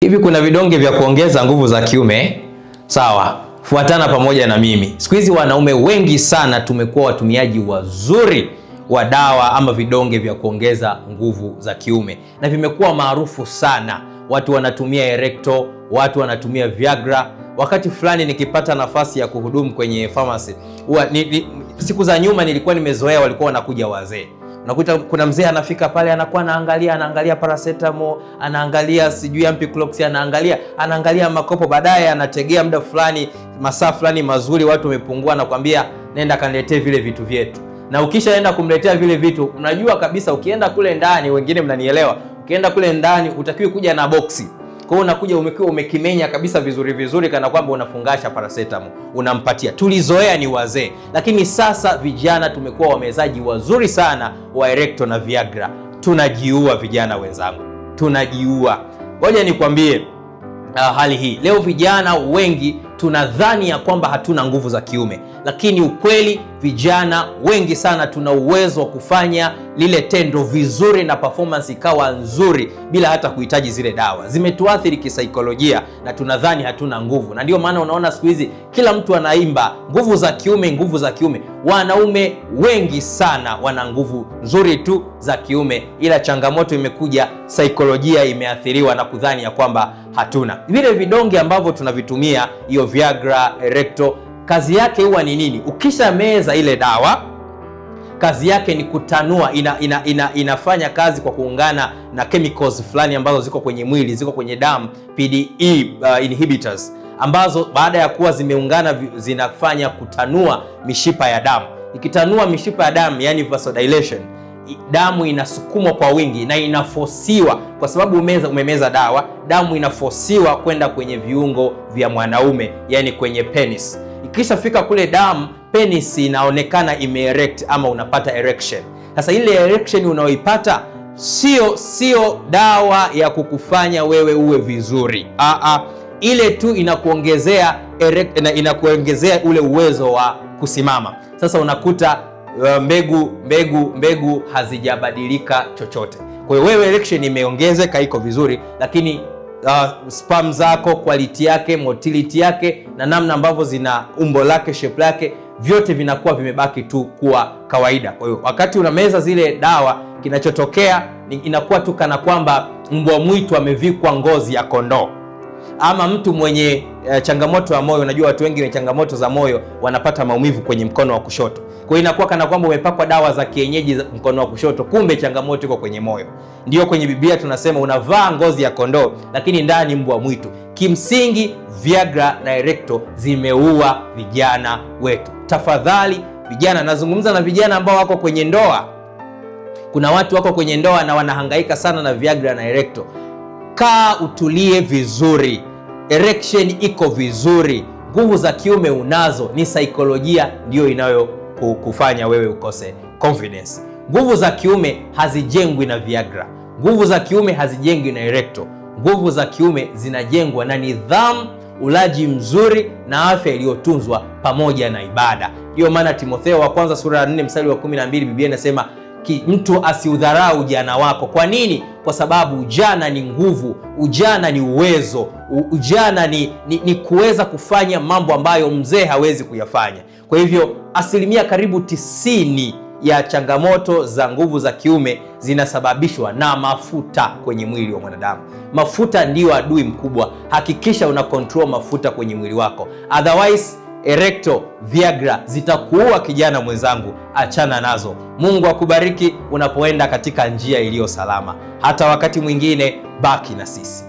Hivi kuna vidonge vya kuongeza nguvu za kiume? Sawa, fuatana pamoja na mimi. Siku hizi wanaume wengi sana tumekuwa watumiaji wazuri wa dawa ama vidonge vya kuongeza nguvu za kiume, na vimekuwa maarufu sana. Watu wanatumia Erecto, watu wanatumia Viagra. Wakati fulani nikipata nafasi ya kuhudumu kwenye pharmacy, siku za nyuma nilikuwa nimezoea walikuwa wanakuja wazee. Unakuta kuna mzee anafika pale anakuwa anaangalia paracetamol, anaangalia sijui ampiclox, anaangalia makopo, baadaye anategea muda fulani, masaa fulani mazuri, watu wamepungua, na kwambia nenda kaniletee vile vitu vyetu. Na ukishaenda kumletea vile vitu, unajua kabisa ukienda kule ndani, wengine mnanielewa, ukienda kule ndani utakiwi kuja na boksi. Kwa hiyo unakuja umekiwa umekimenya kabisa vizuri kana kwamba unafungasha paracetamol, unampatia. Tulizoea ni wazee, lakini sasa vijana tumekuwa wamezaji wazuri sana wa Erecto na Viagra. Tunajiua vijana wenzangu, tunajiua. Ngoja nikwambie hali hii. Leo vijana wengi tunadhani ya kwamba hatuna nguvu za kiume, lakini ukweli vijana wengi sana tuna uwezo wa kufanya lile tendo vizuri na performance ikawa nzuri bila hata kuhitaji zile dawa. Zimetuathiri kisaikolojia na tunadhani hatuna nguvu, na ndio maana unaona siku hizi kila mtu anaimba nguvu za kiume, nguvu za kiume. Wanaume wengi sana wana nguvu nzuri tu za kiume, ila changamoto imekuja, saikolojia imeathiriwa na kudhani ya kwamba hatuna. Vile vidonge ambavyo tunavitumia, hiyo Viagra, Erecto, kazi yake huwa ni nini? Ukisha meza ile dawa, kazi yake ni kutanua, inafanya kazi kwa kuungana na chemicals fulani ambazo ziko kwenye mwili, ziko kwenye damu, PDE inhibitors, ambazo baada ya kuwa zimeungana zinafanya kutanua mishipa ya damu. Ikitanua mishipa ya damu, yani vasodilation, damu inasukumwa kwa wingi na inafosiwa, kwa sababu umemeza dawa, damu inafosiwa kwenda kwenye viungo vya mwanaume, yani kwenye penis. Ikishafika kule damu, penis inaonekana imeerect ama unapata erection. Sasa ile erection unaoipata sio dawa ya kukufanya wewe uwe vizuri. Ile tu inakuongezea ule uwezo wa kusimama. Sasa unakuta mbegu hazijabadilika chochote. Kwa hiyo wewe erection imeongezeka, iko vizuri, lakini sperm zako, quality yake, motility yake, na namna ambavyo zina umbo lake, shape lake, vyote vinakuwa vimebaki tu kuwa kawaida. Kwa hiyo wakati unameza zile dawa, kinachotokea inakuwa tu kana kwamba mbwa mwitu amevikwa ngozi ya kondoo. Ama mtu mwenye changamoto ya moyo, unajua watu wengi wenye changamoto za moyo wanapata maumivu kwenye mkono wa kushoto. Kwa hiyo inakuwa kana kwamba umepakwa dawa za kienyeji za mkono wa kushoto, kumbe changamoto iko kwenye moyo. Ndio kwenye Biblia tunasema unavaa ngozi ya kondoo lakini ndani mbwa mwitu. Kimsingi Viagra na Erecto zimeua vijana wetu. Tafadhali vijana, nazungumza na vijana ambao wako kwenye ndoa. Kuna watu wako kwenye ndoa na wanahangaika sana na Viagra na Erecto. Kaa utulie vizuri, erection iko vizuri, nguvu za kiume unazo, ni saikolojia ndio inayo kufanya wewe ukose confidence. Nguvu za kiume hazijengwi na Viagra, nguvu za kiume hazijengwi na Erecto. Nguvu za kiume zinajengwa na nidhamu, ulaji mzuri na afya iliyotunzwa pamoja na ibada. Ndio maana Timotheo wa kwanza sura ya 4 mstari wa 12 Biblia inasema mtu asiudharau ujana wako. Kwa nini? Kwa sababu ujana ni nguvu, ujana ni uwezo, ujana ni kuweza kufanya mambo ambayo mzee hawezi kuyafanya. Kwa hivyo asilimia karibu 90 ya changamoto za nguvu za kiume zinasababishwa na mafuta kwenye mwili wa mwanadamu. Mafuta ndio adui mkubwa. Hakikisha una control mafuta kwenye mwili wako, otherwise Erecto, Viagra zitakuua kijana mwenzangu, achana nazo. Mungu akubariki unapoenda katika njia iliyo salama. Hata wakati mwingine, baki na sisi.